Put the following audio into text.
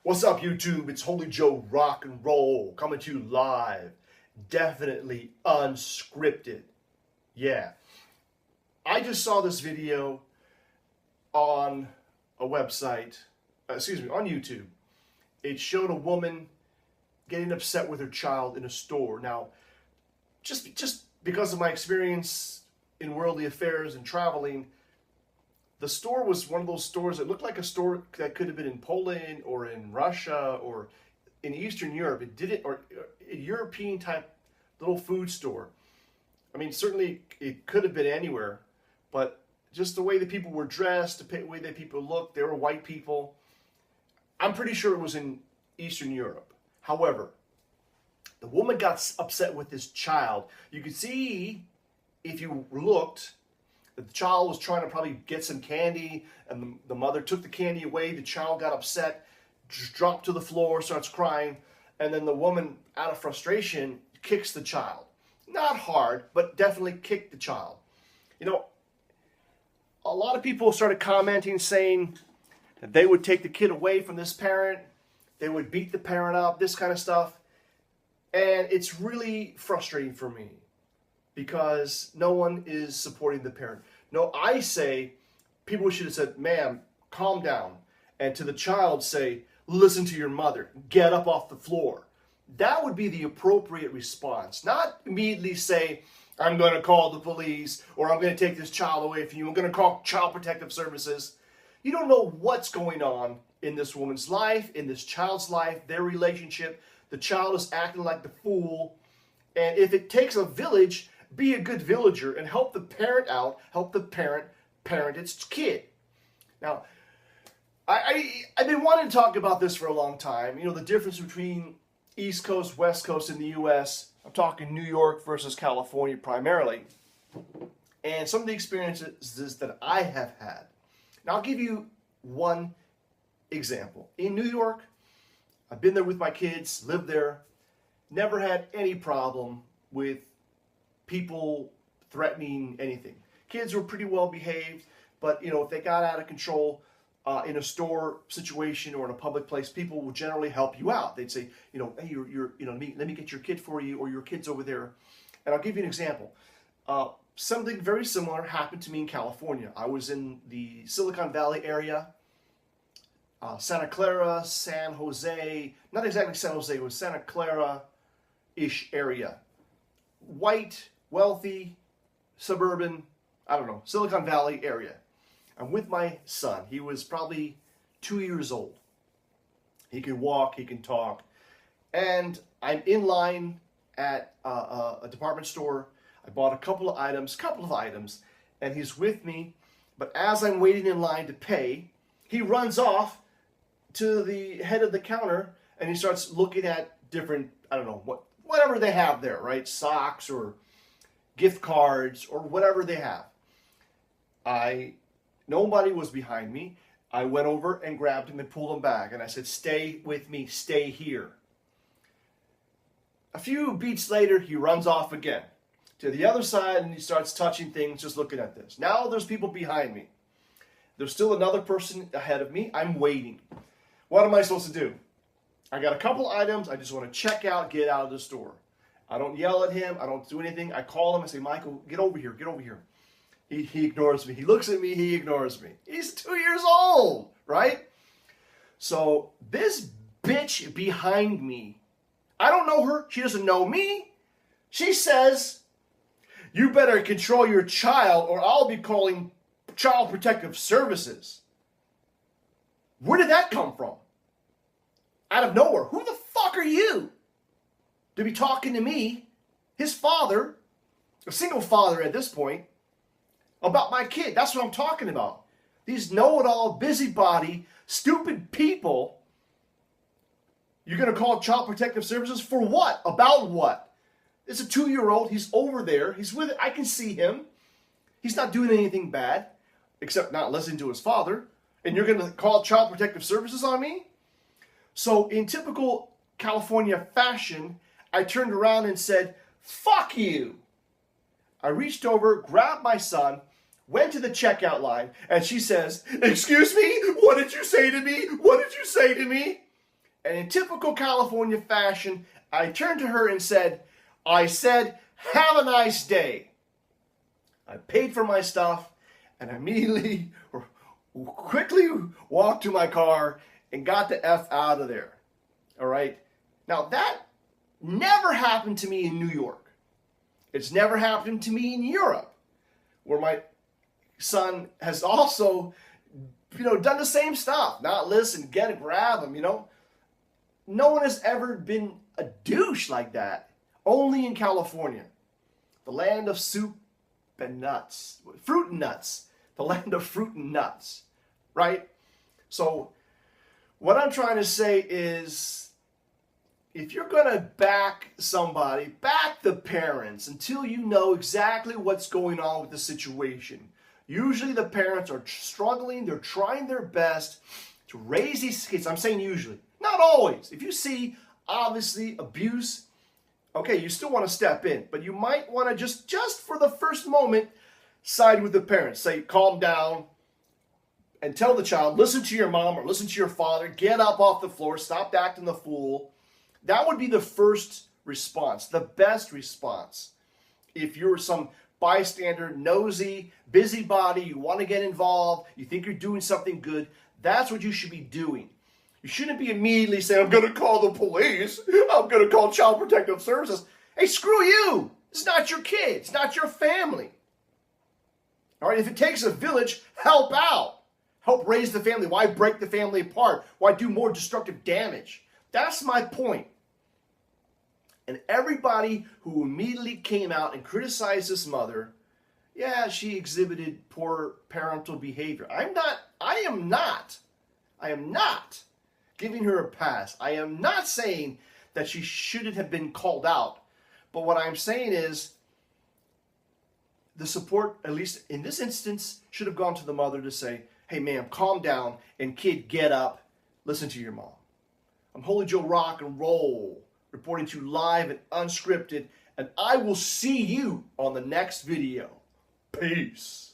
What's up, YouTube? It's Holy Joe Rock and Roll coming to you live. Definitely unscripted. Yeah. I just saw this video on a website, on YouTube. It showed a woman getting upset with her child in a store. Now, just because of my experience in worldly affairs and traveling, the store was one of those stores that looked like a store that could have been in Poland or in Russia or in Eastern Europe. It did it, or a European type little food store. I mean, certainly it could have been anywhere, but just the way the people were dressed, the way that people looked, they were white people. I'm pretty sure it was in Eastern Europe. However, the woman got upset with this child. You could see, if you looked, the child was trying to probably get some candy, and the mother took the candy away. The child got upset, dropped to the floor, starts crying, and then the woman, out of frustration, kicks the child. Not hard, but definitely kicked the child. You know, a lot of people started commenting saying that they would take the kid away from this parent, they would beat the parent up, this kind of stuff. And it's really frustrating for me, because no one is supporting the parent. No, I say people should have said, ma'am, calm down. And to the child say, listen to your mother, get up off the floor. That would be the appropriate response. Not immediately say, I'm going to call the police, or I'm going to take this child away from you, I'm going to call Child Protective Services. You don't know what's going on in this woman's life, in this child's life, their relationship. The child is acting like the fool. And if it takes a village, be a good villager and help the parent out, help the parent parent its kid. Now, I've been wanting to talk about this for a long time. You know, the difference between East Coast, West Coast in the U.S. I'm talking New York versus California primarily. And some of the experiences that I have had. Now, I'll give you one example. In New York, I've been there with my kids, lived there, never had any problem with people threatening anything. Kids were pretty well behaved, but you know, if they got out of control in a store situation or in a public place, people will generally help you out. They'd say, you know, hey, let me get your kid for you, or your kid's over there. And I'll give you an example. Something very similar happened to me in California. I was in the Silicon Valley area, Santa Clara, San Jose, not exactly San Jose, it was Santa Clara-ish area. White, wealthy, suburban, I don't know, Silicon Valley area. I'm with my son. He was probably 2 years old. He can walk, he can talk. And I'm in line at a department store. I bought a couple of items, and he's with me. But as I'm waiting in line to pay, he runs off to the head of the counter, and he starts looking at different, I don't know, whatever they have there, right? Socks or gift cards or whatever they have. Nobody was behind me. I went over and grabbed him and pulled him back, and I said, stay with me, stay here. A few beats later, he runs off again to the other side, and he starts touching things, just looking at this. Now there's people behind me. There's still another person ahead of me. I'm waiting. What am I supposed to do? I got a couple items. I just want to check out, get out of the store. I don't yell at him. I don't do anything. I call him and say, Michael, get over here. Get over here. He ignores me. He looks at me. He ignores me. He's 2 years old, right? So this bitch behind me, I don't know her. She doesn't know me. She says, you better control your child or I'll be calling Child Protective Services. Where did that come from? Out of nowhere. Who the fuck are you to be talking to me, his father, a single father at this point, about my kid? That's what I'm talking about. These know-it-all, busybody, stupid people. You're going to call Child Protective Services for what? About what? It's a 2-year-old. He's over there. He's with it. I can see him. He's not doing anything bad, except not listening to his father. And you're going to call Child Protective Services on me? So in typical California fashion, I turned around and said, fuck you. I reached over, grabbed my son, went to the checkout line, and she says, excuse me? What did you say to me? What did you say to me? And in typical California fashion, I turned to her and said, have a nice day. I paid for my stuff and immediately quickly walked to my car and got the F out of there. All right. Now that never happened to me in New York. It's never happened to me in Europe, where my son has also, done the same stuff. Not listen, grab him, No one has ever been a douche like that. Only in California, the land of soup and nuts, fruit and nuts, the land of fruit and nuts, right? So what I'm trying to say is, if you're going to back somebody, back the parents until you know exactly what's going on with the situation. Usually the parents are struggling. They're trying their best to raise these kids. I'm saying usually, not always. If you see, obviously, abuse, okay, you still want to step in. But you might want to just for the first moment, side with the parents. Say, calm down, and tell the child, listen to your mom or listen to your father. Get up off the floor. Stop acting the fool. That would be the first response, the best response. If you're some bystander, nosy, busybody, you want to get involved, you think you're doing something good, that's what you should be doing. You shouldn't be immediately saying, I'm going to call the police. I'm going to call Child Protective Services. Hey, screw you. It's not your kid. It's not your family. All right, if it takes a village, help out. Help raise the family. Why break the family apart? Why do more destructive damage? That's my point. And everybody who immediately came out and criticized this mother, yeah, she exhibited poor parental behavior. I am not giving her a pass. I am not saying that she shouldn't have been called out. But what I'm saying is the support, at least in this instance, should have gone to the mother to say, hey, ma'am, calm down, and kid, get up. Listen to your mom. I'm Holy Joe Rock and Roll, reporting to you live and unscripted, and I will see you on the next video. Peace.